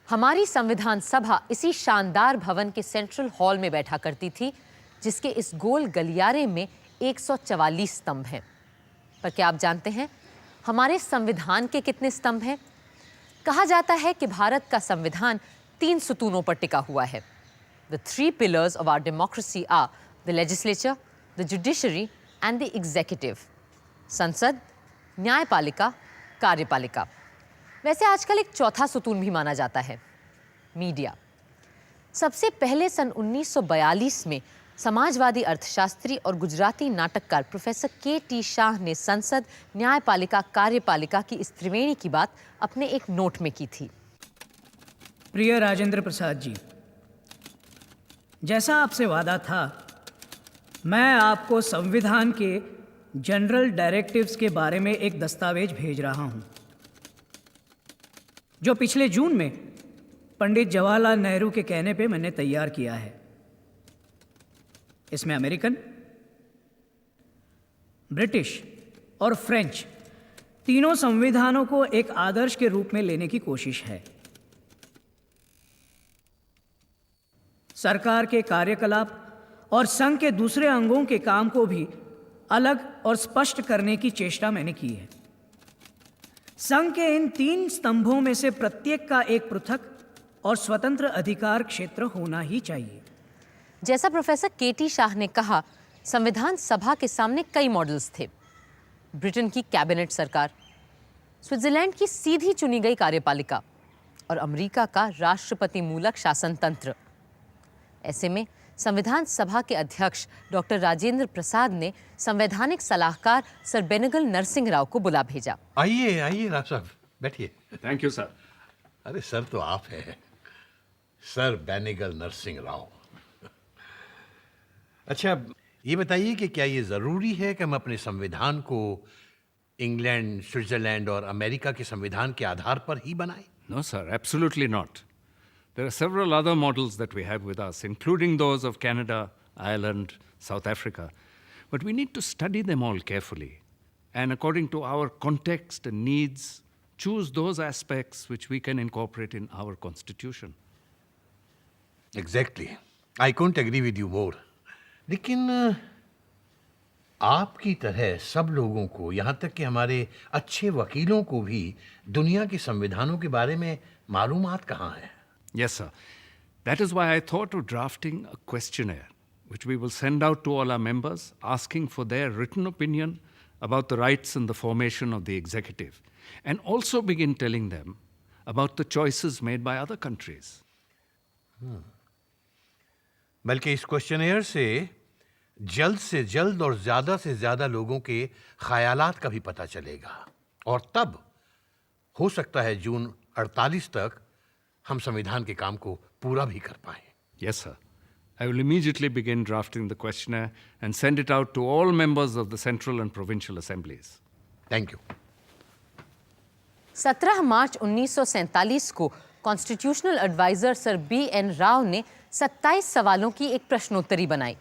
हमारी संविधान सभा इसी शानदार भवन के सेंट्रल हॉल में बैठा करती थी, जिसके इस गोल गलियारे में 144 स्तंभ हैं। पर क्या आप जानते हैं हमारे संविधान के कितने स्तंभ हैं? कहा जाता है कि भारत का संविधान 3 सुतूनों पर टिका हुआ है। The 3 pillars of our democracy are the legislature, the judiciary and the executive. संसद, न्यायपालिका, कार्यपालिका। वैसे आजकल एक चौथा सुतून भी माना जाता है, मीडिया। सबसे पहले सन 1942 में समाजवादी अर्थशास्त्री और गुजराती नाटककार प्रोफेसर के.टी. शाह ने संसद, न्यायपालिका, कार्यपालिका की इस त्रिवेणी की बात अपने एक नोट में की थी। प्रिय राजेंद्र प्रसाद जी, जैसा आपसे वादा था, मैं आपको संविधान के जनरल डायरेक्टिव्स के बारे में एक दस्तावेज भेज रहा हूं, जो पिछले जून में पंडित जवाहरलाल नेहरू के कहने पे मैंने तैयार किया है। इसमें अमेरिकन, ब्रिटिश और फ्रेंच तीनों संविधानों को एक आदर्श के रूप में लेने की कोशिश है। सरकार के कार्यकलाप और संघ के दूसरे अंगों के काम को भी अलग और स्पष्ट करने की चेष्टा मैंने की है। संघ के इन 3 स्तंभों में से प्रत्येक का एक पृथक और स्वतंत्र अधिकार क्षेत्र होना ही चाहिए। जैसा प्रोफेसर के.टी. शाह ने कहा, संविधान सभा के सामने कई मॉडल्स थे। ब्रिटेन की कैबिनेट सरकार, स्विट्जरलैंड की सीधी चुनी गई कार्यपालिका और अमेरिका का राष्ट्रपति मूलक शासन तंत्र। ऐसे में संविधान सभा के अध्यक्ष डॉक्टर राजेंद्र प्रसाद ने संवैधानिक सलाहकार सर बेनेगल नरसिंह राव को बुला भेजा। आइए आइए राव साहब, बैठिए। Thank you sir. अरे सर तो आप हैं, सर बेनेगल नरसिंह राव। अच्छा, ये बताइए कि क्या ये जरूरी है कि हम अपने संविधान को इंग्लैंड, स्विट्जरलैंड और अमेरिका के संविधान के आधार पर ही बनाएं? No, sir, absolutely not. There are several other models that we have with us, including those of Canada, Ireland, South Africa. But we need to study them all carefully and, according to our context and needs, choose those aspects which we can incorporate in our constitution. Exactly. I couldn't agree with you more. लेकिन आपकी तरह सब लोगों को, यहाँ तक कि हमारे अच्छे वकीलों को भी दुनिया के संविधानों के बारे में मालूमात कहाँ है? Yes, sir. That is why I thought of drafting a questionnaire, which we will send out to all our members, asking for their written opinion about the rights and the formation of the executive, and also begin telling them about the choices made by other countries. बल्कि इस questionnaire से जल्द और ज़्यादा से ज़्यादा लोगों के ख्यालात का भी पता चलेगा, और तब हो सकता है जून 48 तक हम संविधान के काम को पूरा भी कर पाएं। Yes, sir. I will immediately begin drafting the questionnaire and send it out to all members of the central and provincial assemblies. Thank you. 17 March 1947 को constitutional adviser sir B N. Rao ने 27 सवालों की एक प्रश्नोत्तरी बनाई।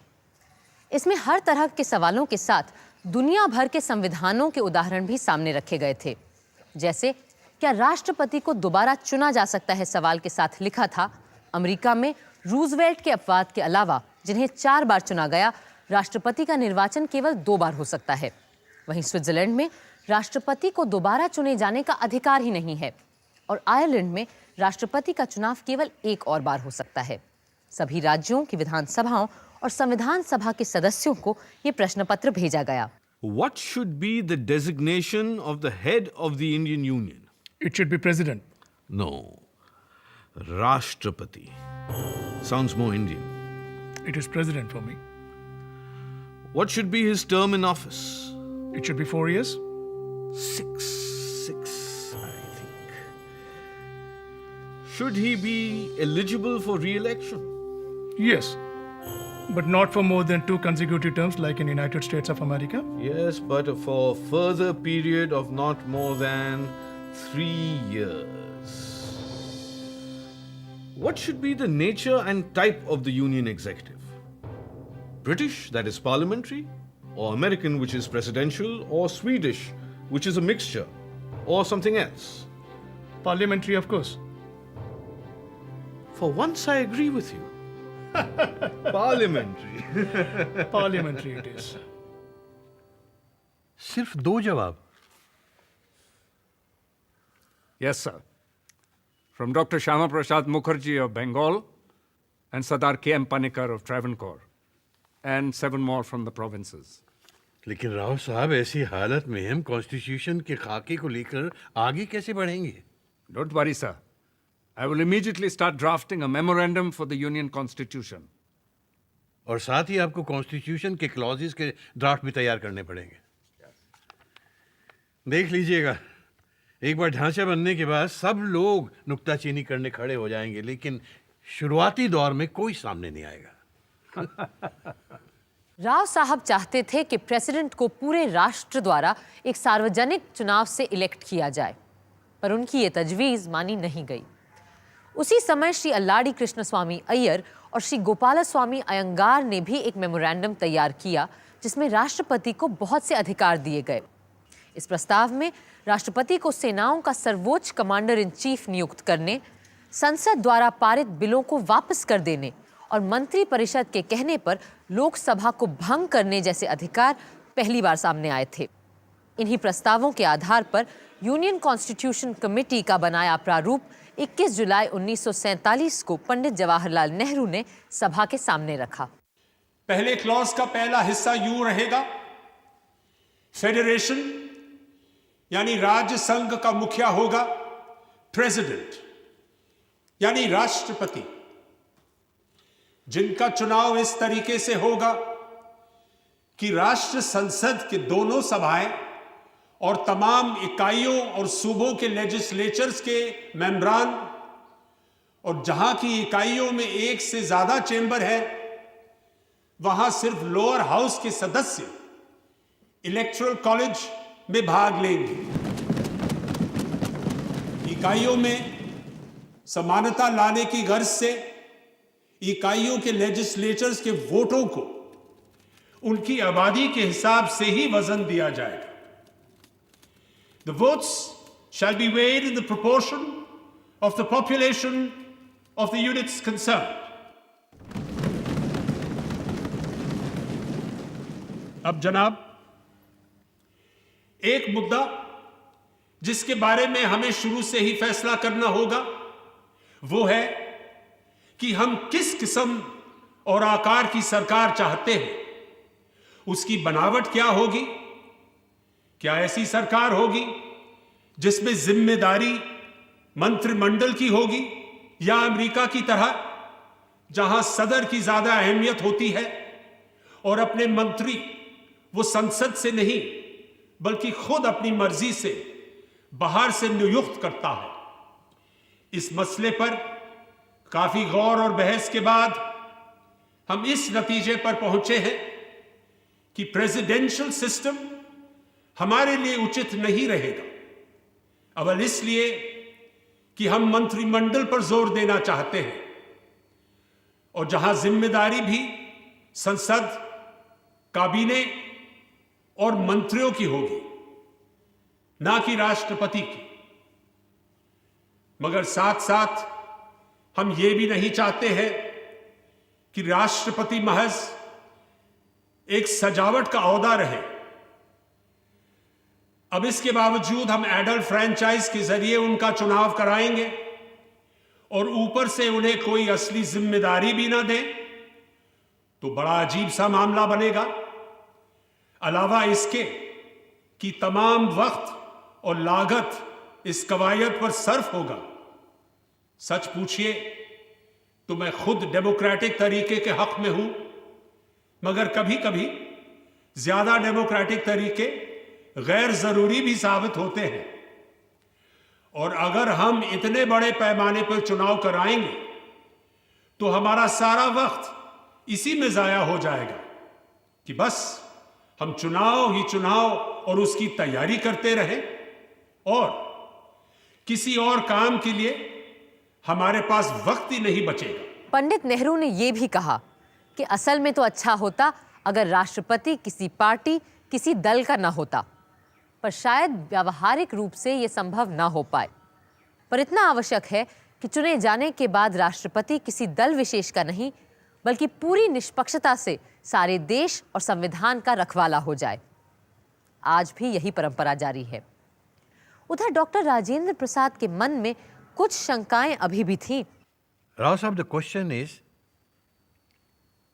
इसमें हर तरह के सवालों के साथ दुनिया भर के संविधानों के उदाहरण भी सामने रखे गए थे। जैसे, क्या राष्ट्रपति को दोबारा चुना जा सकता है? सवाल के साथ लिखा था, अमेरिका में रूजवेल्ट के अपवाद के अलावा जिन्हें 4 बार चुना गया, राष्ट्रपति का निर्वाचन केवल 2 बार हो सकता है। वहीं स्विट्जरलैंड में राष्ट्रपति को दोबारा चुने जाने का अधिकार ही नहीं है, और आयरलैंड में राष्ट्रपति का चुनाव केवल 1 और बार हो सकता है। सभी राज्यों की विधानसभाओं और संविधान सभा के सदस्यों को ये प्रश्न पत्र भेजा गया। What should be the designation of the head of the Indian Union? It should be president. No. Rashtrapati. Sounds more Indian. It is president for me. What should be his term in office? It should be 4 years. 6, I think. Should he be eligible for re-election? Yes, but not for more than 2 consecutive terms like in United States of America. Yes, but for a further period of not more than 3 years. What should be the nature and type of the Union executive? British, that is parliamentary, or American, which is presidential, or Swedish, which is a mixture, or something else? Parliamentary, of course. For once, I agree with you. Parliamentary. Parliamentary it is. सिर्फ 2 जवाब? Yes, sir. From Dr. Shyama Prasad Mukherjee of Bengal and Sardar K.M. Panikkar of Travancore, and 7 more from the provinces. लेकिन राव साहब, ऐसी हालत में हम constitution के खाके को लेकर आगे कैसे बढ़ेंगे? Don't worry, sir. I will immediately start drafting a memorandum for the Union Constitution. और साथ ही आपको कॉन्स्टिट्यूशन के क्लॉजेस के ड्राफ्ट भी तैयार करने पड़ेंगे। देख लीजिएगा, एक बार ढांचा बनने के बाद सब लोग नुक्ताचीनी करने खड़े हो जाएंगे, लेकिन शुरुआती दौर में कोई सामने नहीं आएगा। राव साहब चाहते थे कि प्रेसिडेंट को पूरे राष्ट्र द्वारा एक सार्वजनिक चुनाव से इलेक्ट किया जाए, पर उनकी ये तजवीज़ मानी नहीं गई। उसी समय श्री अल्लाडी कृष्णस्वामी अय्यर और श्री गोपालस्वामी अयंगार ने भी एक मेमोरेंडम तैयार किया, जिसमें राष्ट्रपति को बहुत से अधिकार दिए गए। इस प्रस्ताव में राष्ट्रपति को सेनाओं का सर्वोच्च कमांडर इन चीफ नियुक्त करने, संसद द्वारा पारित बिलों को वापस कर देने और मंत्री परिषद के कहने पर लोकसभा को भंग करने जैसे अधिकार पहली बार सामने आए थे। इन्हीं प्रस्तावों के आधार पर यूनियन कॉन्स्टिट्यूशन कमेटी का बनाया प्रारूप 21 जुलाई 1947 को पंडित जवाहरलाल नेहरू ने सभा के सामने रखा। पहले क्लॉज का पहला हिस्सा यूं रहेगा, फेडरेशन यानी राज्य संघ का मुखिया होगा प्रेसिडेंट यानी राष्ट्रपति, जिनका चुनाव इस तरीके से होगा कि राष्ट्र संसद के दोनों सभाएं और तमाम इकाइयों और सूबों के लेजिस्लेचर्स के मेंबरान, और जहां की इकाइयों में एक से ज्यादा चेंबर है, वहां सिर्फ लोअर हाउस के सदस्य इलेक्टोरल कॉलेज में भाग लेंगे। इकाइयों में समानता लाने की गर्ज से इकाइयों के लेजिस्लेचर्स के वोटों को उनकी आबादी के हिसाब से ही वजन दिया जाएगा। The votes shall be weighed in the proportion of the population of the units concerned. अब जनाब, एक मुद्दा जिसके बारे में हमें शुरू से ही फैसला करना होगा वो है कि हम किस किस्म और आकार की सरकार चाहते हैं, उसकी बनावट क्या होगी। क्या ऐसी सरकार होगी जिसमें जिम्मेदारी मंत्रिमंडल की होगी, या अमेरिका की तरह जहां सदर की ज्यादा अहमियत होती है और अपने मंत्री वो संसद से नहीं बल्कि खुद अपनी मर्जी से बाहर से नियुक्त करता है। इस मसले पर काफी गौर और बहस के बाद हम इस नतीजे पर पहुंचे हैं कि प्रेसिडेंशियल सिस्टम हमारे लिए उचित नहीं रहेगा। अव्वल इसलिए कि हम मंत्रिमंडल पर जोर देना चाहते हैं, और जहां जिम्मेदारी भी संसद, काबीने और मंत्रियों की होगी, ना कि राष्ट्रपति की। मगर साथ साथ हम ये भी नहीं चाहते हैं कि राष्ट्रपति महज एक सजावट का ओहदा रहे। अब इसके बावजूद हम एडल्ट फ्रैंचाइज के जरिए उनका चुनाव कराएंगे और ऊपर से उन्हें कोई असली जिम्मेदारी भी ना दें, तो बड़ा अजीब सा मामला बनेगा। अलावा इसके कि तमाम वक्त और लागत इस कवायद पर सर्फ होगा। सच पूछिए तो मैं खुद डेमोक्रेटिक तरीके के हक में हूं, मगर कभी कभी ज्यादा डेमोक्रेटिक तरीके गैर जरूरी भी साबित होते हैं। और अगर हम इतने बड़े पैमाने पर चुनाव कराएंगे तो हमारा सारा वक्त इसी में जाया हो जाएगा कि बस हम चुनाव ही चुनाव और उसकी तैयारी करते रहें, और किसी और काम के लिए हमारे पास वक्त ही नहीं बचेगा। पंडित नेहरू ने यह भी कहा कि असल में तो अच्छा होता अगर राष्ट्रपति किसी पार्टी, किसी दल का ना होता, पर शायद व्यावहारिक रूप से यह संभव ना हो पाए। पर इतना आवश्यक है कि चुने जाने के बाद राष्ट्रपति किसी दल विशेष का नहीं बल्कि पूरी निष्पक्षता से सारे देश और संविधान का रखवाला हो जाए। आज भी यही परंपरा जारी है। उधर डॉक्टर राजेंद्र प्रसाद के मन में कुछ शंकाएं अभी भी थीं। राव साहब, द क्वेश्चन इज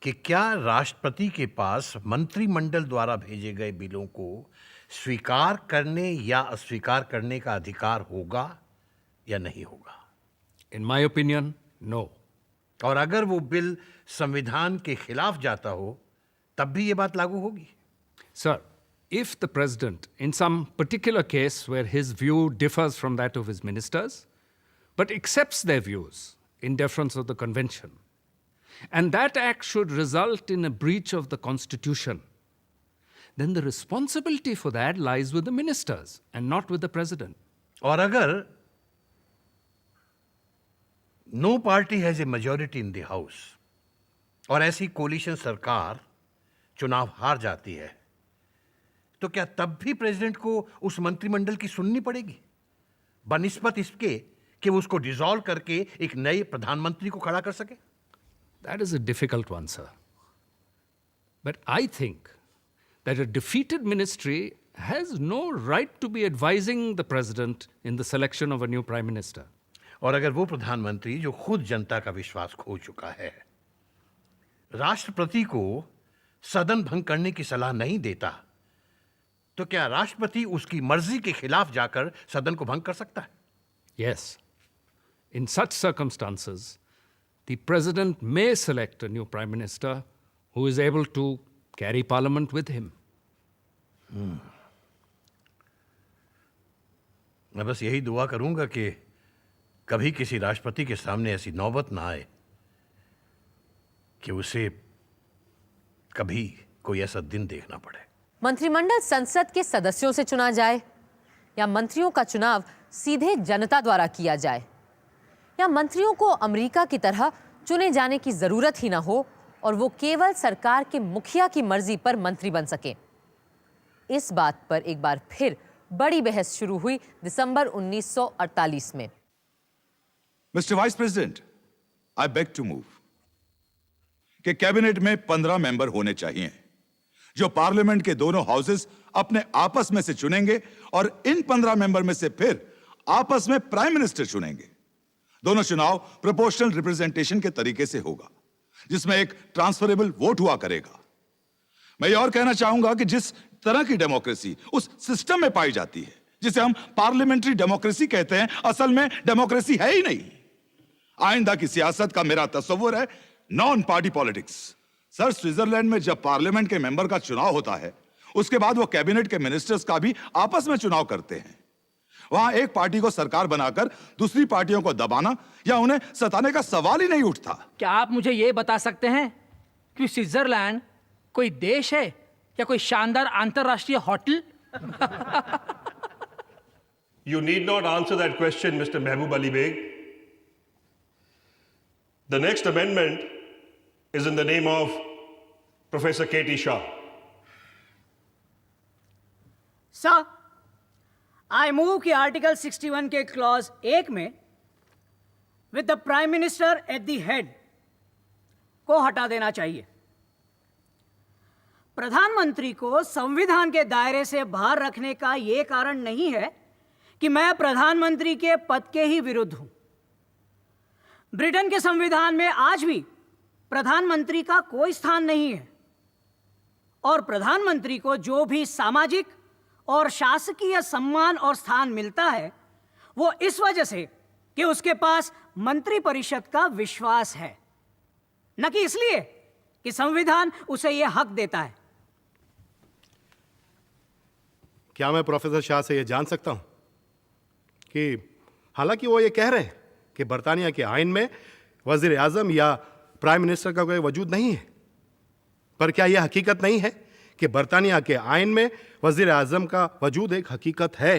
कि क्या राष्ट्रपति के पास मंत्रिमंडल द्वारा भेजे गए बिलों को स्वीकार करने या अस्वीकार करने का अधिकार होगा या नहीं होगा? In my opinion, no. और अगर वो बिल संविधान के खिलाफ जाता हो तब भी ये बात लागू होगी? Sir, if the president, in some particular case where his view differs from that of his ministers, but accepts their views in deference of the convention, and that act should result in a breach of the Constitution, then the responsibility for that lies with the ministers and not with the president. और अगर no party has a majority in the house और ऐसी collision सरकार चुनाव हार जाती है, तो क्या तब भी प्रेसिडेंट को उस मंत्रिमंडल की सुननी पड़ेगी बनिस्बत इसके कि वो उसको डिसॉल्व करके एक नए प्रधानमंत्री को खड़ा कर सके? That is a difficult one, sir. But I think that a defeated ministry has no right to be advising the president in the selection of a new prime minister. और अगर वो प्रधानमंत्री जो खुद जनता का विश्वास खो चुका है राष्ट्रपति को सदन भंग करने की सलाह नहीं देता, तो क्या राष्ट्रपति उसकी मर्जी के खिलाफ जाकर सदन को भंग कर सकता है? Yes. In such circumstances, the president may select a new prime minister who is able to carry parliament with him. मैं बस यही दुआ करूंगा कि कभी किसी राष्ट्रपति के सामने ऐसी नौबत ना आए कि उसे कभी कोई ऐसा दिन देखना पड़े। मंत्रिमंडल संसद के सदस्यों से चुना जाए या मंत्रियों का चुनाव सीधे जनता द्वारा किया जाए या मंत्रियों को अमेरिका की तरह चुने जाने की जरूरत ही ना हो और वो केवल सरकार के मुखिया की मर्जी पर मंत्री बन सके। इस बात पर एक बार फिर बड़ी बहस शुरू हुई दिसंबर 1948 में। Mr. Vice President, I beg to move कि कैबिनेट में 15 मेंबर होने चाहिए जो पार्लियामेंट के दोनों हाउसेस अपने आपस में से चुनेंगे और इन 15 मेंबर में से फिर आपस में प्राइम मिनिस्टर चुनेंगे। दोनों चुनाव प्रोपोर्शनल रिप्रेजेंटेशन के तरीके से होगा जिसमें एक ट्रांसफरेबल वोट हुआ करेगा। मैं ये और कहना चाहूंगा कि जिस तरह की डेमोक्रेसी उस सिस्टम में पाई जाती है जिसे हम पार्लियामेंट्री डेमोक्रेसी कहते हैं, असल में डेमोक्रेसी है ही नहीं। आइंदा की सियासत का मेरा तस्वुर है non party politics. Sir, Switzerland में जब पार्लियामेंट के मेंबर का चुनाव होता है उसके बाद वो कैबिनेट के मिनिस्टर्स का भी आपस में चुनाव करते हैं। वहां एक पार्टी को सरकार बनाकर दूसरी पार्टियों को दबाना या उन्हें सताने का सवाल ही नहीं उठता। क्या आप मुझे ये बता सकते हैं कि स्विट्जरलैंड कोई देश है या कोई शानदार अंतरराष्ट्रीय hotel? You need not answer that question, Mr. Mehboob Ali Beg. The next amendment is in the name of Professor K.T. Shah. Sir, I move कि आर्टिकल 61 के क्लॉज 1 में with the prime minister at the head को हटा देना चाहिए। प्रधानमंत्री को संविधान के दायरे से बाहर रखने का यह कारण नहीं है कि मैं प्रधानमंत्री के पद के ही विरुद्ध हूं। ब्रिटेन के संविधान में आज भी प्रधानमंत्री का कोई स्थान नहीं है और प्रधानमंत्री को जो भी सामाजिक और शासकीय सम्मान और स्थान मिलता है वो इस वजह से कि उसके पास मंत्रिपरिषद का विश्वास है, न कि इसलिए कि संविधान उसे यह हक देता है। क्या मैं प्रोफेसर शाह से यह जान सकता हूं कि हालांकि वो ये कह रहे हैं कि बरतानिया के आइन में वजीर आजम या प्राइम मिनिस्टर का कोई वजूद नहीं है, पर क्या यह हकीकत नहीं है कि बरतानिया के आइन में वजीर आजम का वजूद एक हकीकत है?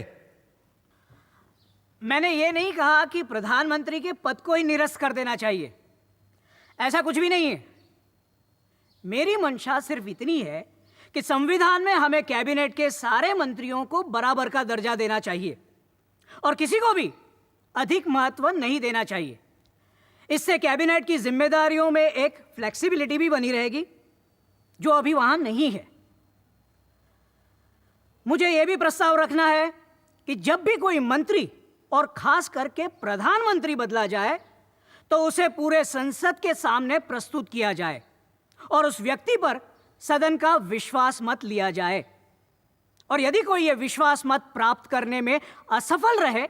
मैंने ये नहीं कहा कि प्रधानमंत्री के पद को ही निरस्त कर देना चाहिए, ऐसा कुछ भी नहीं है। मेरी मंशा सिर्फ इतनी है कि संविधान में हमें कैबिनेट के सारे मंत्रियों को बराबर का दर्जा देना चाहिए और किसी को भी अधिक महत्व नहीं देना चाहिए। इससे कैबिनेट की जिम्मेदारियों में एक फ्लेक्सिबिलिटी भी बनी रहेगी, जो अभी वहां नहीं है। मुझे यह भी प्रस्ताव रखना है कि जब भी कोई मंत्री और खास करके प्रधानमंत्री बदला जाए तो उसे पूरे संसद के सामने प्रस्तुत किया जाए और उस व्यक्ति पर सदन का विश्वास मत लिया जाए। और यदि कोई यह विश्वास मत प्राप्त करने में असफल रहे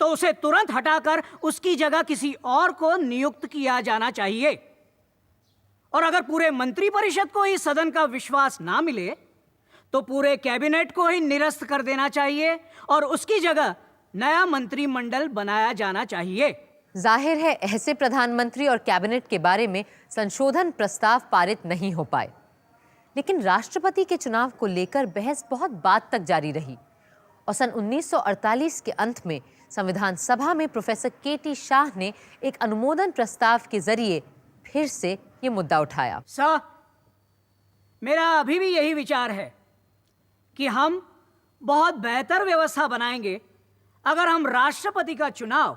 तो उसे तुरंत हटाकर उसकी जगह किसी और को नियुक्त किया जाना चाहिए। और अगर पूरे मंत्रिपरिषद को ही सदन का विश्वास ना मिले तो पूरे कैबिनेट को ही निरस्त कर देना चाहिए और उसकी जगह नया मंत्रिमंडल बनाया जाना चाहिए। जाहिर है ऐसे प्रधानमंत्री और कैबिनेट के बारे में संशोधन प्रस्ताव पारित नहीं हो पाए, लेकिन राष्ट्रपति के चुनाव को लेकर बहस बहुत बाद तक जारी रही और सन 1948 के अंत में संविधान सभा में प्रोफेसर केटी शाह ने एक अनुमोदन प्रस्ताव के जरिए फिर से ये मुद्दा उठाया। सर, मेरा अभी भी यही विचार है कि हम बहुत बेहतर व्यवस्था बनाएंगे अगर हम राष्ट्रपति का चुनाव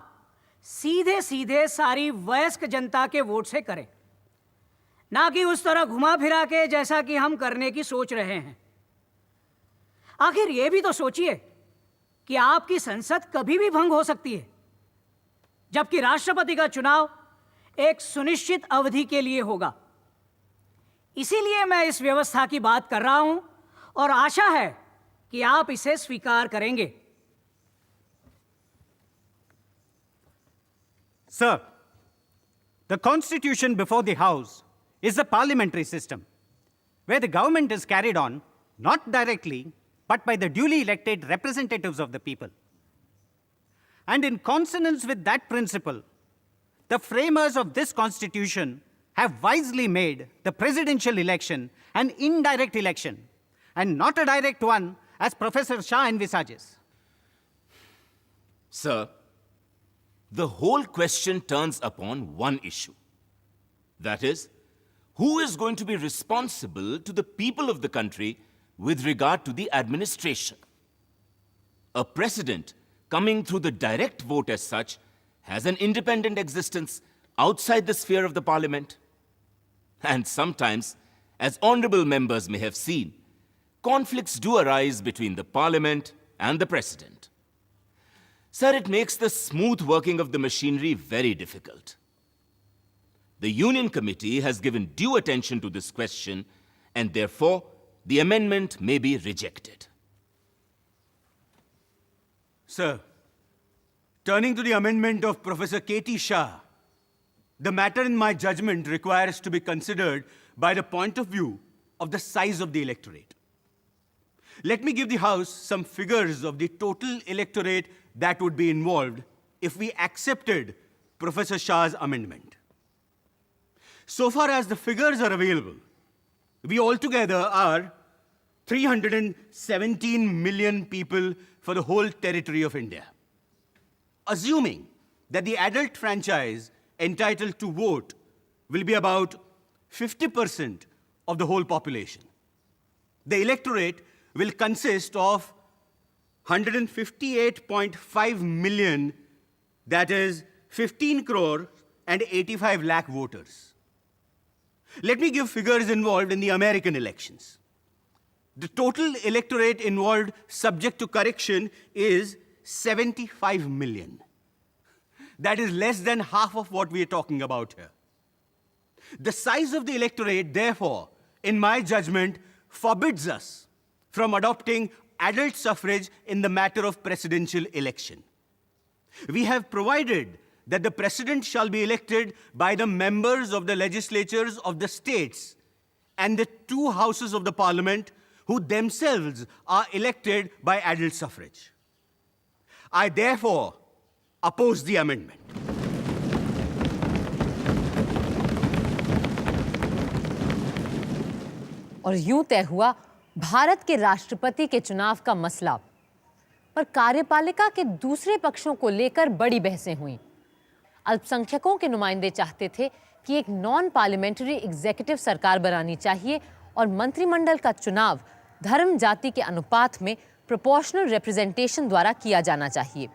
सीधे सीधे सारी वयस्क जनता के वोट से करें, ना कि उस तरह घुमा फिरा के जैसा कि हम करने की सोच रहे हैं। आखिर यह भी तो सोचिए कि आपकी संसद कभी भी भंग हो सकती है, जबकि राष्ट्रपति का चुनाव एक सुनिश्चित अवधि के लिए होगा। इसीलिए मैं इस व्यवस्था की बात कर रहा हूं और आशा है कि आप इसे स्वीकार करेंगे। Sir, the constitution before the House is a parliamentary system where the government is carried on not directly but by the duly elected representatives of the people. And in consonance with that principle, the framers of this constitution have wisely made the presidential election an indirect election and not a direct one as Professor Shah envisages. Sir, the whole question turns upon one issue. That is, who is going to be responsible to the people of the country with regard to the administration? A president coming through the direct vote as such has an independent existence outside the sphere of the parliament. And sometimes, as honorable members may have seen, conflicts do arise between the parliament and the president. Sir, it makes the smooth working of the machinery very difficult. The Union Committee has given due attention to this question, and therefore, the amendment may be rejected. Sir, turning to the amendment of Professor K.T. Shah, the matter in my judgment requires to be considered by the point of view of the size of the electorate. Let me give the House some figures of the total electorate that would be involved if we accepted Professor Shah's amendment. So far as the figures are available, we altogether are 317 million people for the whole territory of India. Assuming that the adult franchise entitled to vote will be about 50% of the whole population, the electorate will consist of 158.5 million, that is 15 crore and 85 lakh voters. Let me give figures involved in the American elections. The total electorate involved subject to correction is 75 million. That is less than half of what we are talking about here. The size of the electorate, therefore, in my judgment, forbids us from adopting adult suffrage in the matter of presidential election. We have provided that the president shall be elected by the members of the legislatures of the states and the two houses of the parliament who themselves are elected by adult suffrage. I therefore oppose the amendment. और यूं तय हुआ भारत के राष्ट्रपति के चुनाव का मसला। पर कार्यपालिका के दूसरे पक्षों को लेकर बड़ी बहसें हुईं। अल्पसंख्यकों के नुमाइंदे चाहते थे कि एक नॉन पार्लियामेंट्री एग्जीक्यूटिव सरकार बनानी चाहिए और मंत्रिमंडल का चुनाव धर्म जाति के अनुपात में प्रोपोर्शनल रिप्रेजेंटेशन द्वारा किया जाना चाहिए।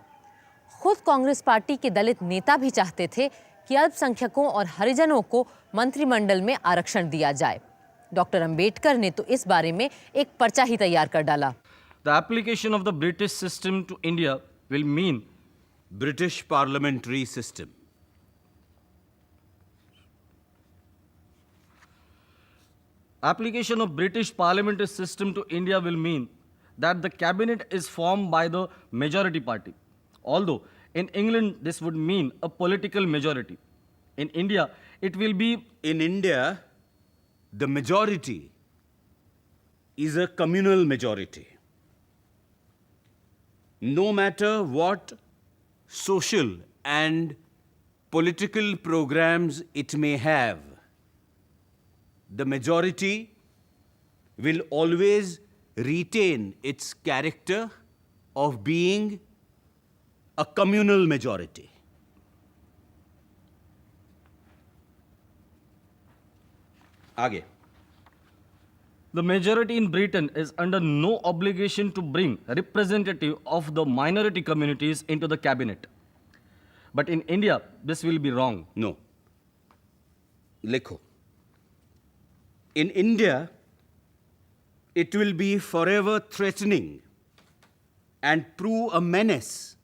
खुद कांग्रेस पार्टी के दलित नेता भी चाहते थे कि अल्पसंख्यकों और हरिजनों को मंत्रिमंडल में आरक्षण दिया जाए। डॉक्टर अंबेडकर ने तो इस बारे में एक पर्चा ही तैयार कर डाला। The application of the British system to India will mean British parliamentary system. Application of British parliamentary system to India will mean that the cabinet is formed by the majority party. Although in England this would mean a political majority. In India it will be... In India, the majority is a communal majority. No matter what social and political programs it may have, the majority will always retain its character of being a communal majority. Aage. The majority in Britain is under no obligation to bring representative of the minority communities into the cabinet. But in India, this will be wrong. No. Likho. In India, it will be forever threatening and prove a menace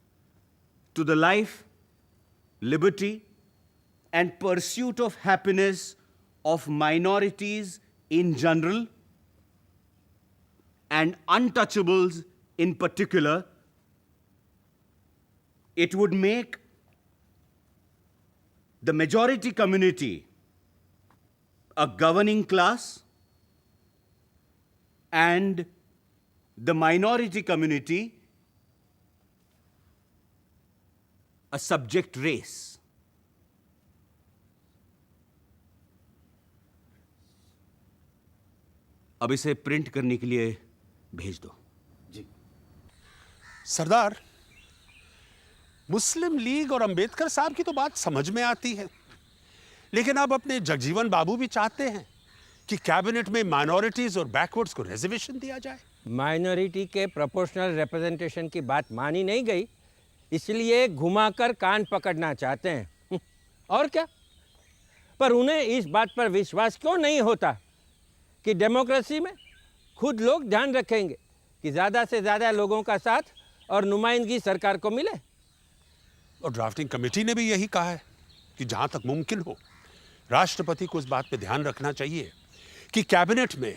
to the life, liberty, and pursuit of happiness of minorities in general and untouchables in particular. It would make the majority community a governing class and the minority community a subject race. अब इसे print करने के लिए भेज दो। जी सरदार, मुस्लिम league और अंबेडकर साहब की तो बात समझ में आती है, लेकिन अब अपने जगजीवन बाबू भी चाहते हैं कि कैबिनेट में माइनॉरिटीज और बैकवर्ड्स को रिजर्वेशन दिया जाए। माइनॉरिटी के प्रोपोर्शनल रिप्रेजेंटेशन की बात मानी नहीं गई, इसलिए घुमाकर कान पकड़ना चाहते हैं। और क्या? पर उन्हें इस बात पर विश्वास क्यों नहीं होता कि डेमोक्रेसी में खुद लोग ध्यान रखेंगे कि ज़्यादा से ज़्यादा लोगों का साथ और नुमाइंदगी सरकार को मिले। और ड्राफ्टिंग कमेटी ने भी यही कहा है कि जहां तक मुमकिन हो राष्ट्रपति को इस बात पे ध्यान रखना चाहिए कि कैबिनेट में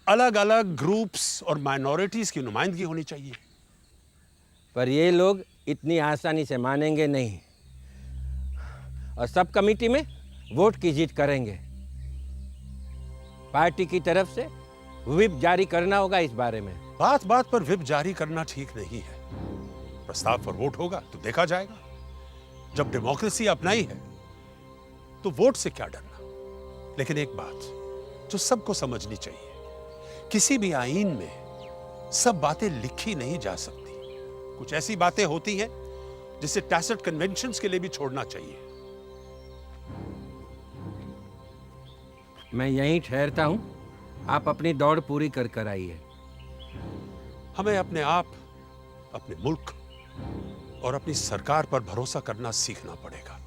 अलग अलग ग्रुप्स और माइनॉरिटीज की नुमाइंदगी होनी चाहिए। पर ये लोग इतनी आसानी से मानेंगे नहीं और सब कमेटी में वोट की जीत करेंगे। पार्टी की तरफ से व्हिप जारी करना होगा इस बारे में। बात बात पर व्हिप जारी करना ठीक नहीं है। प्रस्ताव पर वोट होगा तो देखा जाएगा। जब डेमोक्रेसी अपनाई है तो वोट से क्या डरना। लेकिन एक बात जो सबको समझनी चाहिए, किसी भी आईन में सब बातें लिखी नहीं जा सकती। कुछ ऐसी बातें होती हैं जिसे टैसिट कन्वेंशंस के लिए भी छोड़ना चाहिए। मैं यहीं ठहरता हूं, आप अपनी दौड़ पूरी कर आइए। हमें अपने आप, अपने मुल्क और अपनी सरकार पर भरोसा करना सीखना पड़ेगा।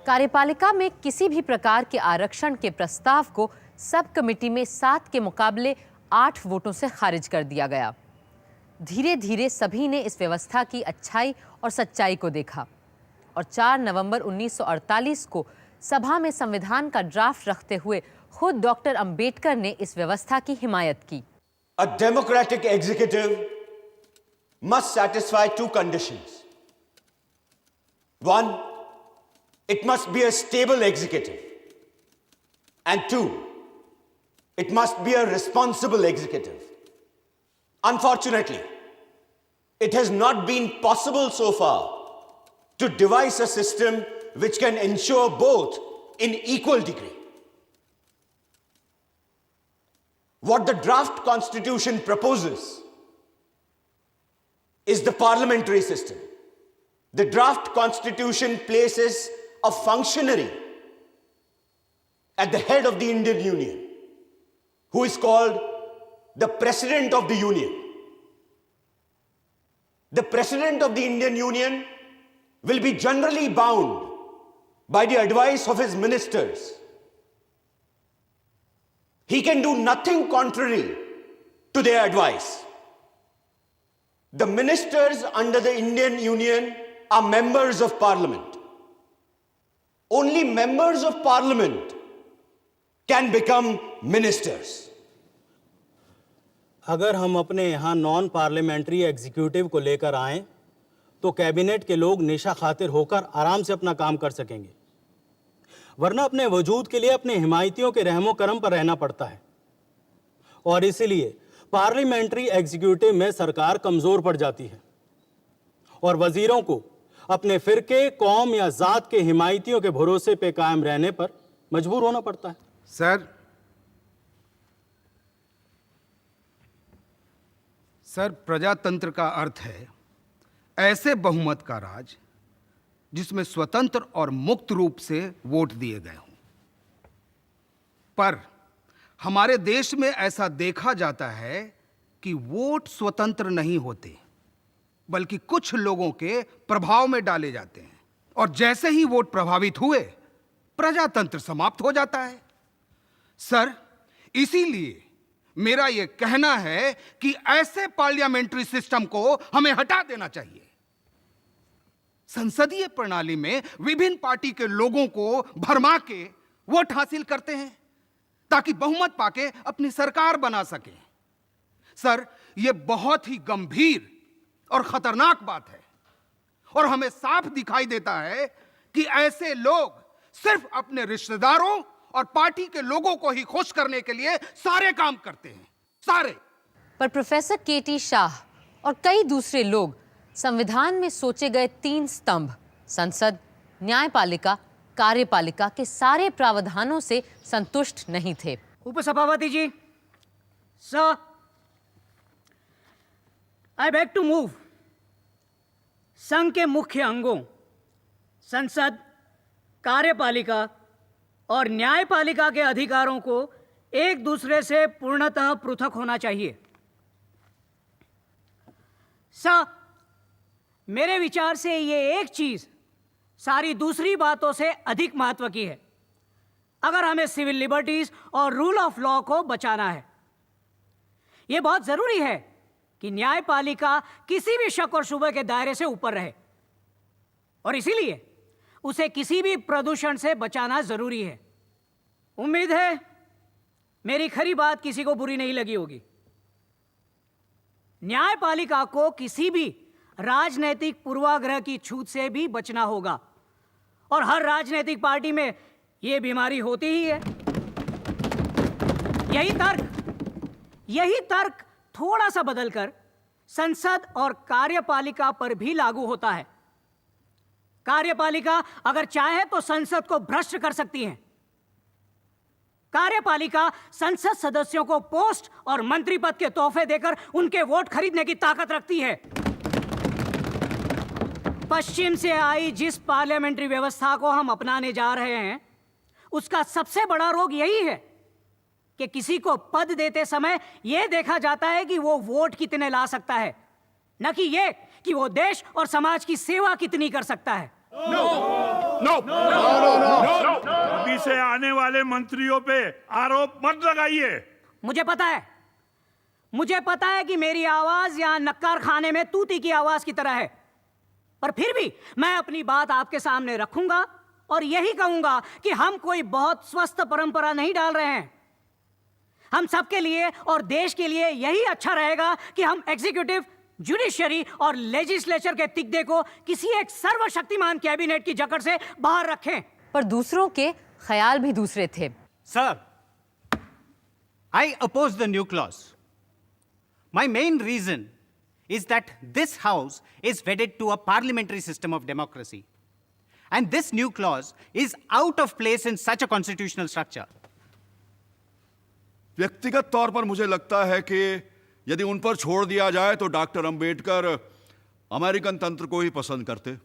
कार्यपालिका में किसी भी प्रकार के आरक्षण के प्रस्ताव को सब कमेटी में 7 के मुकाबले 8 वोटों से खारिज कर दिया गया। धीरे धीरे सभी ने इस व्यवस्था की अच्छाई और सच्चाई को देखा और 4 नवंबर 1948 को सभा में संविधान का ड्राफ्ट रखते हुए खुद डॉक्टर अंबेडकर ने इस व्यवस्था की हिमायत की। A democratic executive must satisfy 2 conditions. 1, it must be a stable executive. And 2, it must be a responsible executive. Unfortunately, it has not been possible so far to devise a system which can ensure both in equal degree. What the draft constitution proposes is the parliamentary system. The draft constitution places a functionary at the head of the Indian Union who is called the President of the Union. The President of the Indian Union will be generally bound by the advice of his ministers. He can do nothing contrary to their advice. The ministers under the Indian Union are members of Parliament. Only members of Parliament can become ministers. अगर हम अपने यहाँ non parliamentary executive को लेकर आएं तो cabinet के लोग नेशा खातिर होकर आराम से अपना काम कर सकेंगे, वरना अपने वजूद के लिए अपने हिमायतियों के रहमो करम पर रहना पड़ता है। और इसीलिए पार्लियामेंट्री एग्जीक्यूटिव में सरकार कमजोर पड़ जाती है और वजीरों को अपने फिरके, कौम या जात के हिमायतियों के भरोसे पे कायम रहने पर मजबूर होना पड़ता है। सर, प्रजातंत्र का अर्थ है ऐसे बहुमत का राज जिसमें स्वतंत्र और मुक्त रूप से वोट दिए गए हों। पर हमारे देश में ऐसा देखा जाता है कि वोट स्वतंत्र नहीं होते, बल्कि कुछ लोगों के प्रभाव में डाले जाते हैं, और जैसे ही वोट प्रभावित हुए प्रजातंत्र समाप्त हो जाता है। सर, इसीलिए मेरा यह कहना है कि ऐसे पार्लियामेंट्री सिस्टम को हमें हटा देना चाहिए। संसदीय प्रणाली में विभिन्न पार्टी के लोगों को भरमा के वोट हासिल करते हैं ताकि बहुमत पाके अपनी सरकार बना सके। सर, यह बहुत ही गंभीर और खतरनाक बात है और हमें साफ दिखाई देता है कि ऐसे लोग सिर्फ अपने रिश्तेदारों और पार्टी के लोगों को ही खुश करने के लिए सारे काम करते हैं, सारे। पर प्रोफेसर केटी शाह और कई दूसरे लोग संविधान में सोचे गए 3 स्तंभ, संसद, न्यायपालिका, कार्यपालिका के सारे प्रावधानों से संतुष्ट नहीं थे। उपसभापति जी, sir, I beg to move संघ के मुख्य अंगों संसद, कार्यपालिका और न्यायपालिका के अधिकारों को एक दूसरे से पूर्णतः पृथक होना चाहिए। सर, मेरे विचार से ये एक चीज सारी दूसरी बातों से अधिक महत्व की है अगर हमें सिविल लिबर्टीज और रूल ऑफ लॉ को बचाना है। यह बहुत जरूरी है कि न्यायपालिका किसी भी शक और शुबे के दायरे से ऊपर रहे और इसीलिए उसे किसी भी प्रदूषण से बचाना जरूरी है। उम्मीद है मेरी खरी बात किसी को बुरी नहीं लगी होगी। न्यायपालिका को किसी भी राजनीतिक पूर्वाग्रह की छूत से भी बचना होगा और हर राजनीतिक पार्टी में यह बीमारी होती ही है। यही तर्क थोड़ा सा बदलकर संसद और कार्यपालिका पर भी लागू होता है। कार्यपालिका अगर चाहे तो संसद को भ्रष्ट कर सकती है। कार्यपालिका संसद सदस्यों को पोस्ट और मंत्री पद के तोहफे देकर उनके वोट खरीदने की ताकत रखती है। पश्चिम से आई जिस पार्लियामेंट्री व्यवस्था को हम अपनाने जा रहे हैं उसका सबसे बड़ा रोग यही है कि किसी को पद देते समय यह देखा जाता है कि वो वोट कितने ला सकता है, न कि यह कि वो देश और समाज की सेवा कितनी कर सकता है। अभी से आने वाले मंत्रियों पे आरोप मत लगाइए। मुझे पता है कि मेरी आवाज यहां नक्कार खाने में तूती की आवाज की तरह है, पर फिर भी मैं अपनी बात आपके सामने रखूंगा और यही कहूंगा कि हम कोई बहुत स्वस्थ परंपरा नहीं डाल रहे हैं। हम सबके लिए और देश के लिए यही अच्छा रहेगा कि हम एग्जीक्यूटिव, जुडिशरी और लेजिस्लेचर के तिगदे को किसी एक सर्वशक्तिमान कैबिनेट की जकड़ से बाहर रखें। पर दूसरों के ख्याल भी दूसरे थे। Sir, I oppose the new clause. My main reason is that this House is wedded to a parliamentary system of democracy. And this new clause is out of place in such a constitutional structure. व्यक्तिगत तौर पर मुझे लगता है कि यदि उन पर छोड़ दिया जाए तो डॉक्टर अंबेडकर अमेरिकन तंत्र को ही पसंद करते,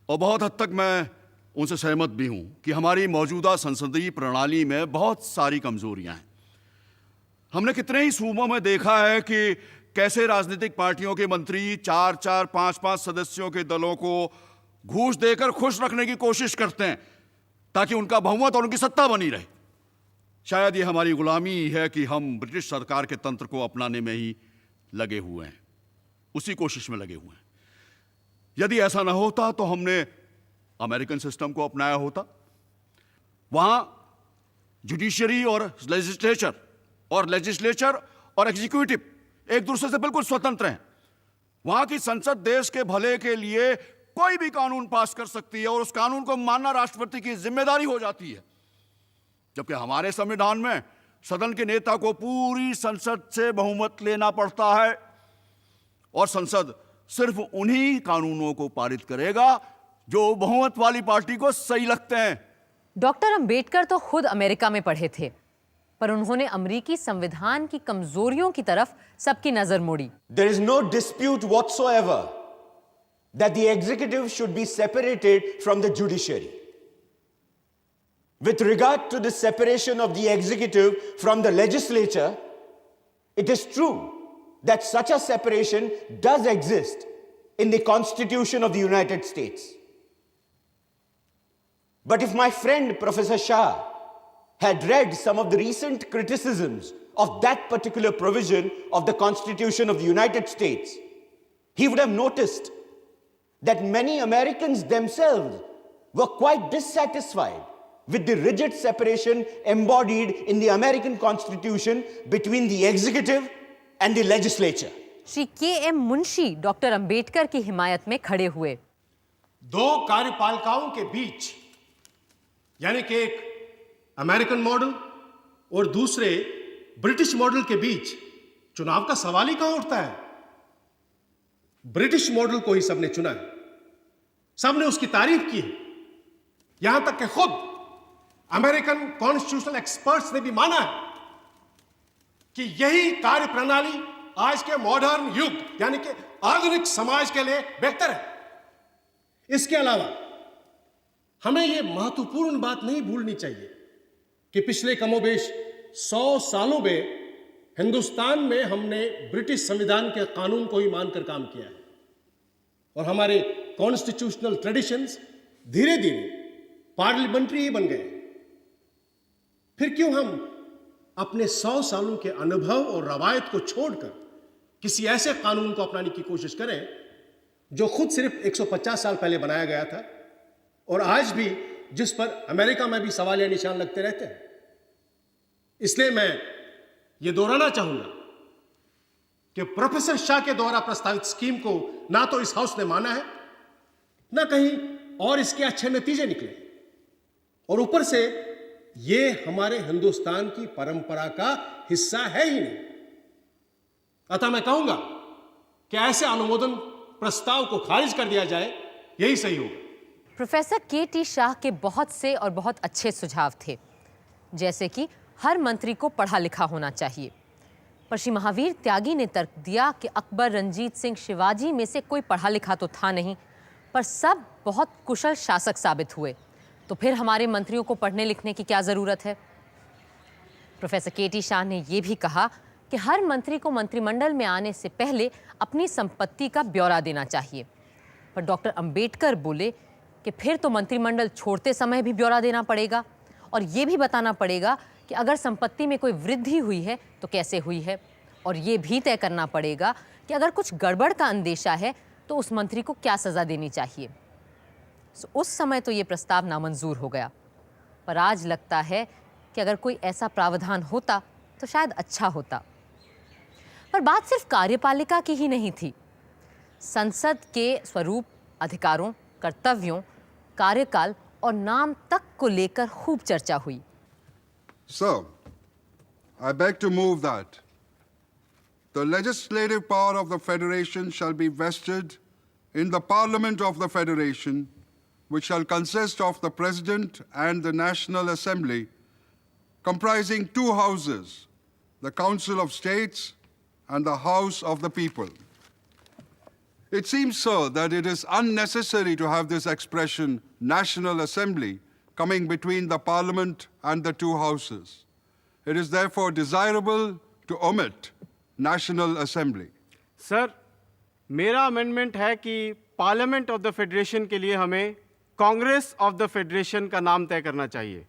और बहुत हद तक मैं उनसे सहमत भी हूं कि हमारी मौजूदा संसदीय प्रणाली में बहुत सारी कमजोरियां हैं। हमने कितने ही सूबों में देखा है कि कैसे राजनीतिक पार्टियों के मंत्री 4-4, 5-5 सदस्यों के दलों को घूस देकर खुश रखने की कोशिश करते हैं ताकि उनका बहुमत और उनकी सत्ता बनी रहे। शायद ये हमारी गुलामी है कि हम ब्रिटिश सरकार के तंत्र को अपनाने में ही लगे हुए हैं, उसी कोशिश में लगे हुए हैं। यदि ऐसा ना होता तो हमने अमेरिकन सिस्टम को अपनाया होता। वहां जुडिशरी और लेजिस्लेचर और एग्जीक्यूटिव एक दूसरे से बिल्कुल स्वतंत्र हैं। वहां की संसद देश के भले के लिए कोई भी कानून पास कर सकती है और उस कानून को मानना राष्ट्रपति की जिम्मेदारी हो जाती है, जबकि हमारे संविधान में सदन के नेता को पूरी संसद से बहुमत लेना पड़ता है और संसद सिर्फ उन्हीं कानूनों को पारित करेगा जो बहुमत वाली पार्टी को सही लगते हैं। डॉक्टर अंबेडकर तो खुद अमेरिका में पढ़े थे, पर उन्होंने अमेरिकी संविधान की कमजोरियों की तरफ सबकी नजर मोड़ी। There is no dispute whatsoever that the executive should be separated from the judiciary. With regard to the separation of the executive from the legislature, it is true that such a separation does exist in the Constitution of the United States. But if my friend Professor Shah had read some of the recent criticisms of that particular provision of the Constitution of the United States, he would have noticed that many Americans themselves were quite dissatisfied with the rigid separation embodied in the American Constitution between the executive and the legislature. Shri KM. Munshi doctor Ambedkar की हिमायत में खड़े हुए। दो कार्यपालिकाओं के बीच, यानी कि एक American model और दूसरे ब्रिटिश मॉडल के बीच चुनाव का सवाल ही कहां उठता है। ब्रिटिश मॉडल को ही सबने चुना है, सबने उसकी तारीफ की है, यहां तक कि खुद अमेरिकन कॉन्स्टिट्यूशनल एक्सपर्ट्स ने भी माना है कि यही कार्य प्रणाली आज के मॉडर्न युग यानी कि आधुनिक समाज के लिए बेहतर है। इसके अलावा हमें यह महत्वपूर्ण बात नहीं भूलनी चाहिए कि पिछले कमोबेश 100 सालों में हिंदुस्तान में हमने ब्रिटिश संविधान के कानून को ही मानकर काम किया है और हमारे कॉन्स्टिट्यूशनल ट्रेडिशंस धीरे धीरे पार्लियामेंट्री ही बन गए। फिर क्यों हम अपने 100 सालों के अनुभव और रवायत को छोड़कर किसी ऐसे कानून को अपनाने की कोशिश करें जो खुद सिर्फ 150 साल पहले बनाया गया था और आज भी जिस पर अमेरिका में भी सवालिया निशान लगते रहते हैं। इसलिए मैं ये दोहराना चाहूंगा कि प्रोफेसर शाह के द्वारा प्रस्तावित स्कीम को ना तो इस हाउस ने माना है, ना कहीं और इसके अच्छे नतीजे निकले और ऊपर से ये हमारे हिंदुस्तान की परंपरा का हिस्सा है ही नहीं। अतः मैं कहूंगा कि ऐसे अनुमोदन प्रस्ताव को खारिज कर दिया जाए, यही सही होगा। Professor K.T.. शाह के बहुत से और बहुत अच्छे सुझाव थे, जैसे कि हर मंत्री को पढ़ा लिखा होना चाहिए। पर श्री महावीर त्यागी ने तर्क दिया कि अकबर, रंजीत सिंह, शिवाजी में से कोई पढ़ा लिखा तो था नहीं, पर सब बहुत कुशल शासक साबित हुए, तो फिर हमारे मंत्रियों को पढ़ने लिखने की क्या ज़रूरत है। Professor K.T.. शाह ने यह भी कहा कि हर मंत्री को मंत्रिमंडल में आने से पहले अपनी संपत्ति का ब्यौरा देना चाहिए। पर डॉक्टर अंबेडकर बोले कि फिर तो मंत्रिमंडल छोड़ते समय भी ब्यौरा देना पड़ेगा और ये भी बताना पड़ेगा कि अगर संपत्ति में कोई वृद्धि हुई है तो कैसे हुई है, और ये भी तय करना पड़ेगा कि अगर कुछ गड़बड़ का अंदेशा है तो उस मंत्री को क्या सज़ा देनी चाहिए। उस समय तो ये प्रस्ताव नामंजूर हो गया, पर आज लगता है कि अगर कोई ऐसा प्रावधान होता तो शायद अच्छा होता। पर बात सिर्फ कार्यपालिका की ही नहीं थी। संसद के स्वरूप, अधिकारों, कर्तव्यों, कार्यकाल और नाम तक को लेकर खूब चर्चा हुई। Sir, I beg to move that the legislative power of the Federation shall be vested in the Parliament of the Federation, which shall consist of the President and the National Assembly, comprising two houses, the Council of States and the House of the People. It seems, sir, that it is unnecessary to have this expression, National Assembly, coming between the Parliament and the two houses. It is therefore desirable to omit National Assembly. Sir, मेरा amendment है कि parliament of the federation के लिए हमें Congress of the federation का नाम तय करना चाहिए।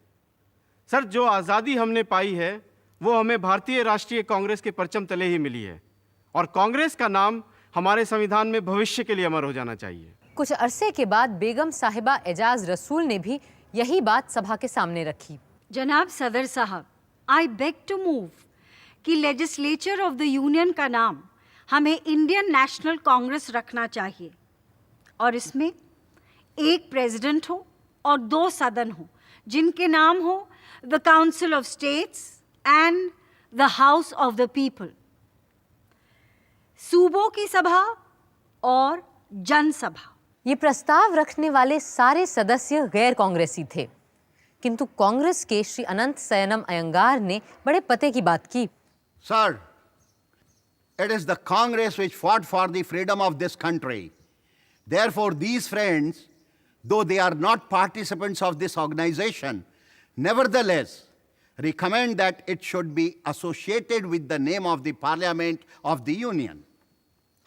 सर, जो आज़ादी हमने पाई है वो हमें भारतीय राष्ट्रीय कांग्रेस के परचम तले ही मिली है और कांग्रेस का नाम हमारे संविधान में भविष्य के लिए अमर हो जाना चाहिए। कुछ अरसे के बाद बेगम साहिबा एजाज रसूल ने भी यही बात सभा के सामने रखी। जनाब सदर साहब, आई बेग टू मूव कि लेजिस्लेचर ऑफ द यूनियन का नाम हमें इंडियन नेशनल कांग्रेस रखना चाहिए और इसमें एक प्रेसिडेंट हो और 2 सदन हो जिनके नाम हो the council of states and the house of the people. सूबों की सभा और जनसभा। ये प्रस्ताव रखने वाले सारे सदस्य गैर कांग्रेसी थे, किंतु कांग्रेस के श्री अनंत सयनम अयंगार ने बड़े पते की बात की। Sir, it is the Congress which fought for the freedom of this country. Therefore, these friends, though they are not participants of this organization, nevertheless recommend that it should be associated with the name of the Parliament of the Union.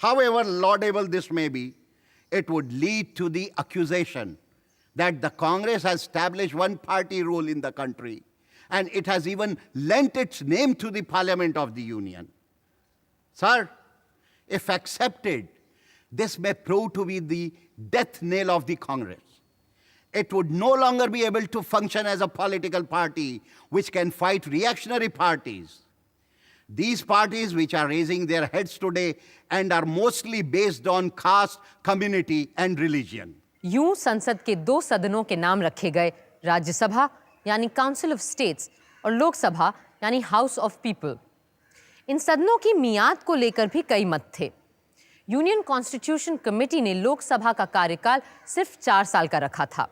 However laudable this may be, it would lead to the accusation that the Congress has established one-party rule in the country, and it has even lent its name to the Parliament of the Union. Sir, if accepted, this may prove to be the death knell of the Congress. It would no longer be able to function as a political party which can fight reactionary parties. These parties which are raising their heads today and are mostly based on caste, community and religion. यूं संसद के 2 सदनों के नाम रखे गए, राज्यसभा यानी council of states और लोकसभा यानी हाउस ऑफ पीपल। इन सदनों की मियाद को लेकर भी कई मत थे। यूनियन कॉन्स्टिट्यूशन कमेटी ने लोकसभा का कार्यकाल सिर्फ 4 साल का रखा था,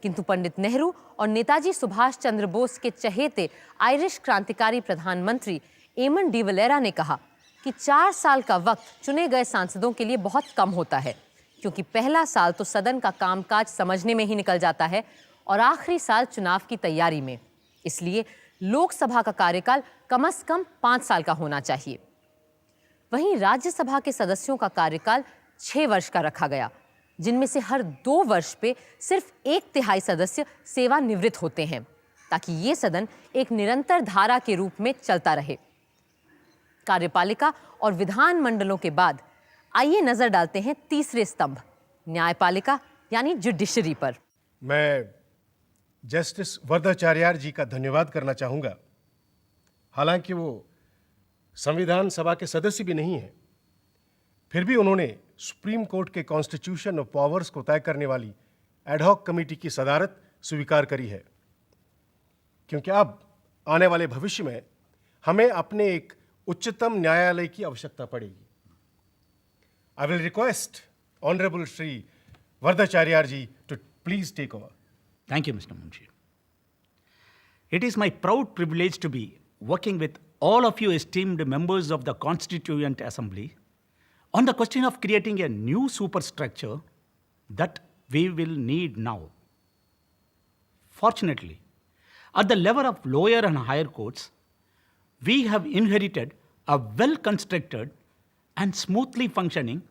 किंतु पंडित नेहरू और नेताजी सुभाष चंद्र बोस के चहेते आयरिश क्रांतिकारी प्रधानमंत्री एमन डिवलेरा ने कहा कि 4 साल का वक्त चुने गए सांसदों के लिए बहुत कम होता है, क्योंकि पहला साल तो सदन का कामकाज समझने में ही निकल जाता है और आखिरी साल चुनाव की तैयारी में। इसलिए लोकसभा का कार्यकाल कम से कम 5 साल का होना चाहिए। वहीं राज्यसभा के सदस्यों का कार्यकाल 6 वर्ष का रखा गया, जिनमें से हर 2 वर्ष पे सिर्फ 1/3 सदस्य सेवानिवृत्त होते हैं, ताकि ये सदन एक निरंतर धारा के रूप में चलता रहे। कार्यपालिका और विधान मंडलों के बाद आइए नजर डालते हैं तीसरे स्तंभ, न्यायपालिका यानी जुडिशरी पर। मैं जस्टिस वरदाचार्य जी का धन्यवाद करना चाहूँगा। हालांकि वो संविधान सभा के सदस्य भी नहीं हैं, फिर भी उन्होंने सुप्रीम कोर्ट के कॉन्स्टिट्यूशन ऑफ पावर्स को तय करने वाली एडहॉक कमेटी की सदारत स्वीकार करी है, क्योंकि अब आने वाले भविष्य में हमें अपने एक उच्चतम न्यायालय की आवश्यकता पड़ेगी। I will request Honorable Shri Vardacharya ji to please take over. Thank you, Mr. Munshi. It is my proud privilege to be working with all of you esteemed members of the Constituent Assembly on the question of creating a new superstructure that we will need now. Fortunately, at the level of lower and higher courts, we have inherited a well-constructed and smoothly functioning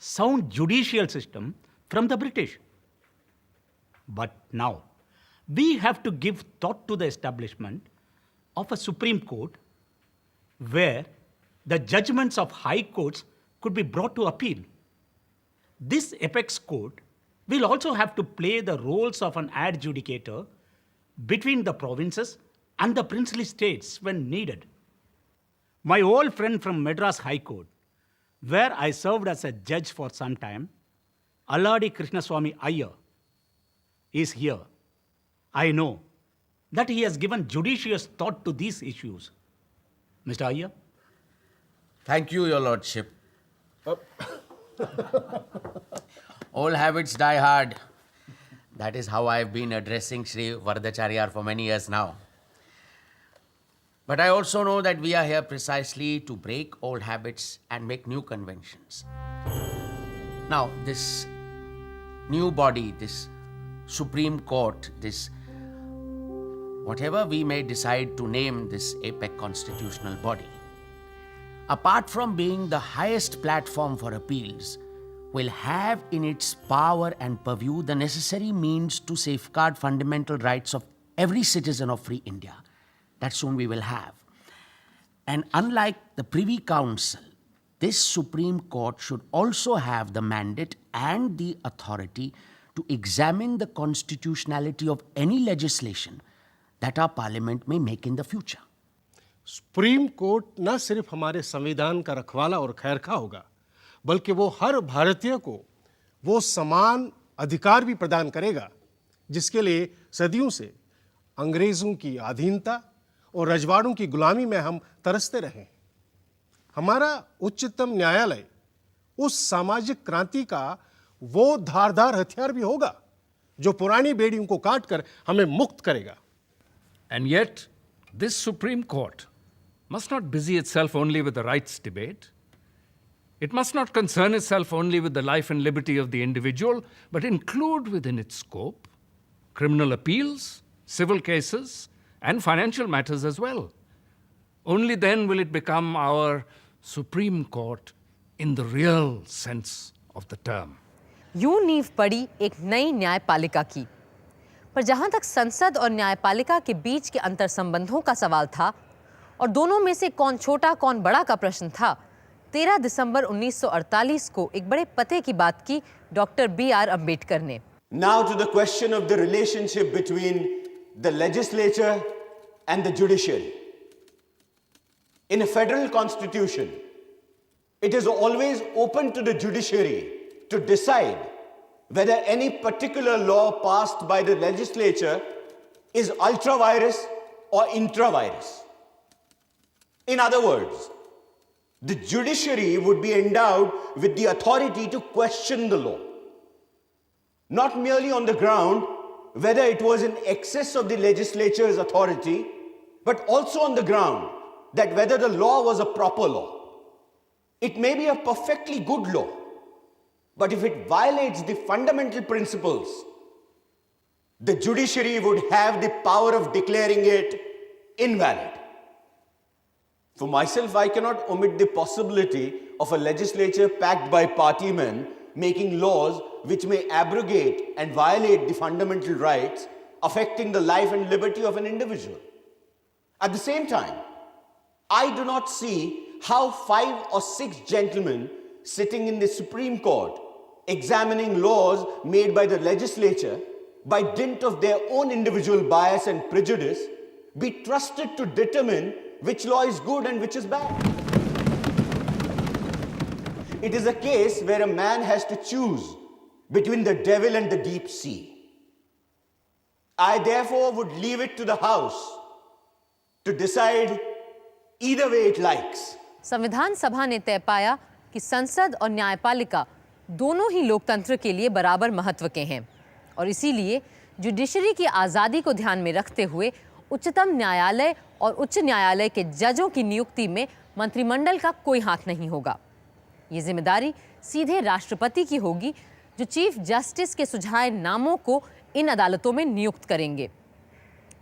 sound judicial system from the British. But now, we have to give thought to the establishment of a Supreme Court where the judgments of high courts could be brought to appeal. This apex court will also have to play the roles of an adjudicator between the provinces and the princely states when needed. My old friend from Madras High Court, where I served as a judge for some time, Alladi Krishnaswamy Iyer, is here. I know that he has given judicious thought to these issues. Mr. Iyer? Thank you, Your Lordship. Old habits die hard. That is how I have been addressing Sri Vardacharya for many years now. But I also know that we are here precisely to break old habits and make new conventions. Now, this new body, this Supreme Court, this whatever we may decide to name this APEC constitutional body, apart from being the highest platform for appeals, will have in its power and purview the necessary means to safeguard fundamental rights of every citizen of free India. That soon we will have. And unlike the Privy Council, this Supreme Court should also have the mandate and the authority to examine the constitutionality of any legislation that our parliament may make in the future. Supreme court न सिर्फ हमारे संविधान का रखवाला और खैरखा होगा, बल्कि वो हर भारतीय को वो समान अधिकार भी प्रदान करेगा जिसके लिए सदियों से अंग्रेजों की अधीनता और रजवाड़ों की गुलामी में हम तरसते रहे। हमारा उच्चतम न्यायालय उस सामाजिक क्रांति का वो धारदार हथियार भी होगा जो पुरानी बेड़ियों को काटकर हमें मुक्त करेगा। And yet, this Supreme Court must not busy itself only with the rights debate. It must not concern itself only with the life and liberty of the individual, but include within its scope criminal appeals, civil cases, and financial matters as well. Only then will it become our Supreme Court in the real sense of the term. यूं नींव पड़ी एक नई न्यायपालिका की, पर जहां तक संसद और न्यायपालिका के बीच के अंतर संबंधों का सवाल था और दोनों में से कौन छोटा कौन बड़ा का प्रश्न था, 13 दिसंबर 1948 को एक बड़े पते की बात की डॉक्टर B.R. अम्बेडकर ने। Now to the question of the relationship between the legislature and the judiciary. In a federal constitution, it is always open to the judiciary to decide whether any particular law passed by the legislature is ultra-virus or intra-virus. In other words, the judiciary would be endowed with the authority to question the law, not merely on the ground whether it was in excess of the legislature's authority, but also on the ground that whether the law was a proper law. It may be a perfectly good law, but if it violates the fundamental principles, the judiciary would have the power of declaring it invalid. For myself, I cannot omit the possibility of a legislature packed by partymen making laws which may abrogate and violate the fundamental rights affecting the life and liberty of an individual. At the same time, I do not see how 5 or 6 gentlemen sitting in the Supreme Court examining laws made by the legislature by dint of their own individual bias and prejudice be trusted to determine which law is good and which is bad. It is a case where a man has to choose between the devil and the deep sea. I therefore would leave it to the House to decide either way it likes. संविधान सभा ने तय पाया कि संसद और न्यायपालिका दोनों ही लोकतंत्र के लिए बराबर महत्व के हैं और इसीलिए जुडिशरी की आज़ादी को ध्यान में रखते हुए उच्चतम न्यायालय और उच्च न्यायालय के जजों की नियुक्ति में मंत्रिमंडल का कोई हाथ नहीं होगा। ये जिम्मेदारी सीधे राष्ट्रपति की होगी, जो चीफ जस्टिस के सुझाए नामों को इन अदालतों में नियुक्त करेंगे।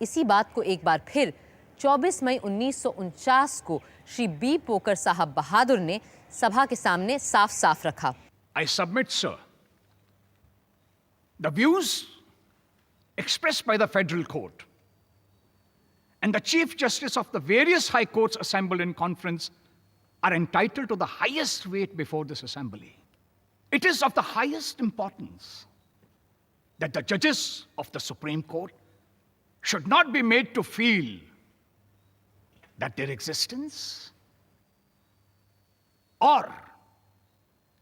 इसी बात को एक बार फिर 24 मई 1949 को श्री बी पोकर साहब बहादुर ने सभा के सामने साफ-साफ रखा। I submit, sir, the views expressed by the Federal Court and the Chief Justice of the various high courts assembled in conference are entitled to the highest weight before this assembly. It is of the highest importance that the judges of the Supreme Court should not be made to feel that their existence or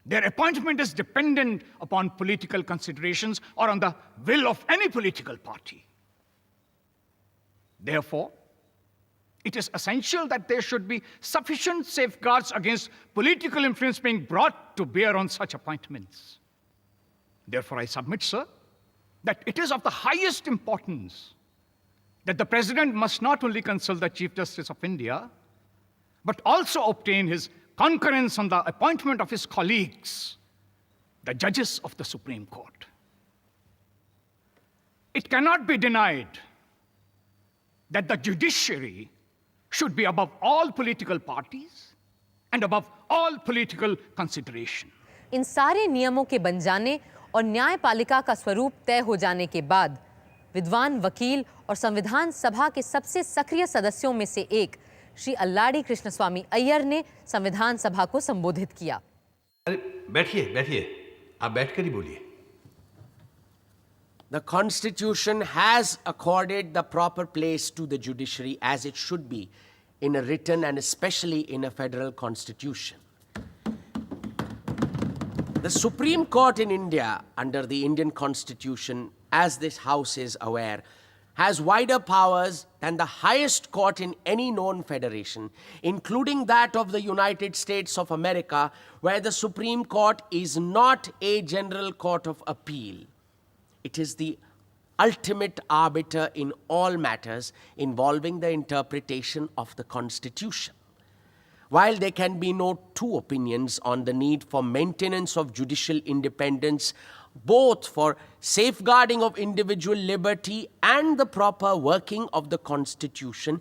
their appointment is dependent upon political considerations or on the will of any political party. Therefore, it is essential that there should be sufficient safeguards against political influence being brought to bear on such appointments. Therefore, I submit, sir, that it is of the highest importance that the President must not only consult the Chief Justice of India, but also obtain his concurrence on the appointment of his colleagues, the judges of the Supreme Court. It cannot be denied that the judiciary should be above all political parties and above all political consideration. इन सारे नियमों के बन जाने और न्यायपालिका का स्वरूप तय हो जाने के बाद विद्वान वकील और संविधान सभा के सबसे सक्रिय सदस्यों में से एक श्री अल्लाडी कृष्णस्वामी अय्यर ने संविधान सभा को संबोधित किया। अरे बैठिए बैठिए, आप बैठकर ही बोलिए। The Constitution has accorded the proper place to the judiciary as it should be in a written and especially in a federal constitution. The Supreme Court in India, under the Indian Constitution, as this House is aware, has wider powers than the highest court in any known federation, including that of the United States of America, where the Supreme Court is not a general court of appeal. It is the ultimate arbiter in all matters involving the interpretation of the Constitution. While there can be no two opinions on the need for maintenance of judicial independence, both for safeguarding of individual liberty and the proper working of the Constitution,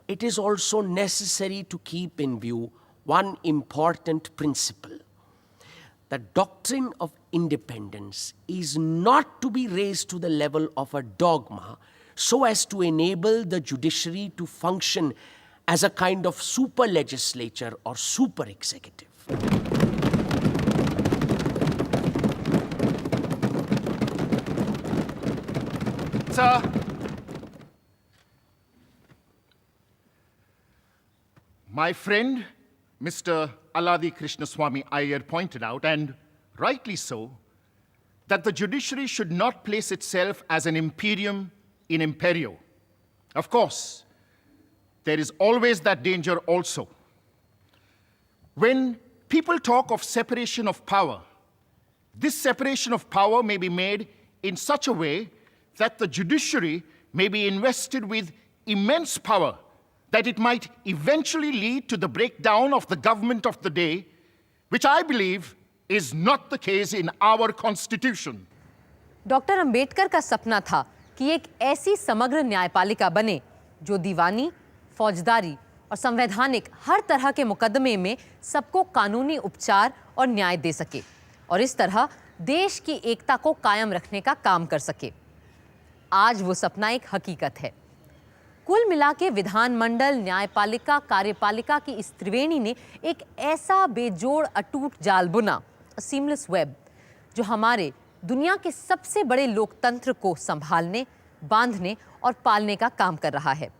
it is also necessary to keep in view one important principle. The doctrine of independence is not to be raised to the level of a dogma so as to enable the judiciary to function as a kind of super legislature or super executive. Sir, my friend, Mr. Aladi Krishnaswamy Iyer pointed out, and rightly so, that the judiciary should not place itself as an imperium in imperio. Of course, there is always that danger also. When people talk of separation of power, this separation of power may be made in such a way that the judiciary may be invested with immense power, that it might eventually lead to the breakdown of the government of the day, which I believe is not the case in our constitution. Doctor Ambedkar का सपना था कि एक ऐसी समग्र न्यायपालिका बने जो दीवानी, फौजदारी और संवैधानिक हर तरह के मुकदमे में सबको कानूनी उपचार और न्याय दे सके और इस तरह देश की एकता को कायम रखने का काम कर सके। आज वो सपना एक हकीकत है। कुल मिला के विधानमंडल, न्यायपालिका, कार्यपालिका की इस त्रिवेणी ने एक ऐसा बेजोड़ अटूट जाल बुना, सीमलेस वेब, जो हमारे दुनिया के सबसे बड़े लोकतंत्र को संभालने, बांधने और पालने का काम कर रहा है।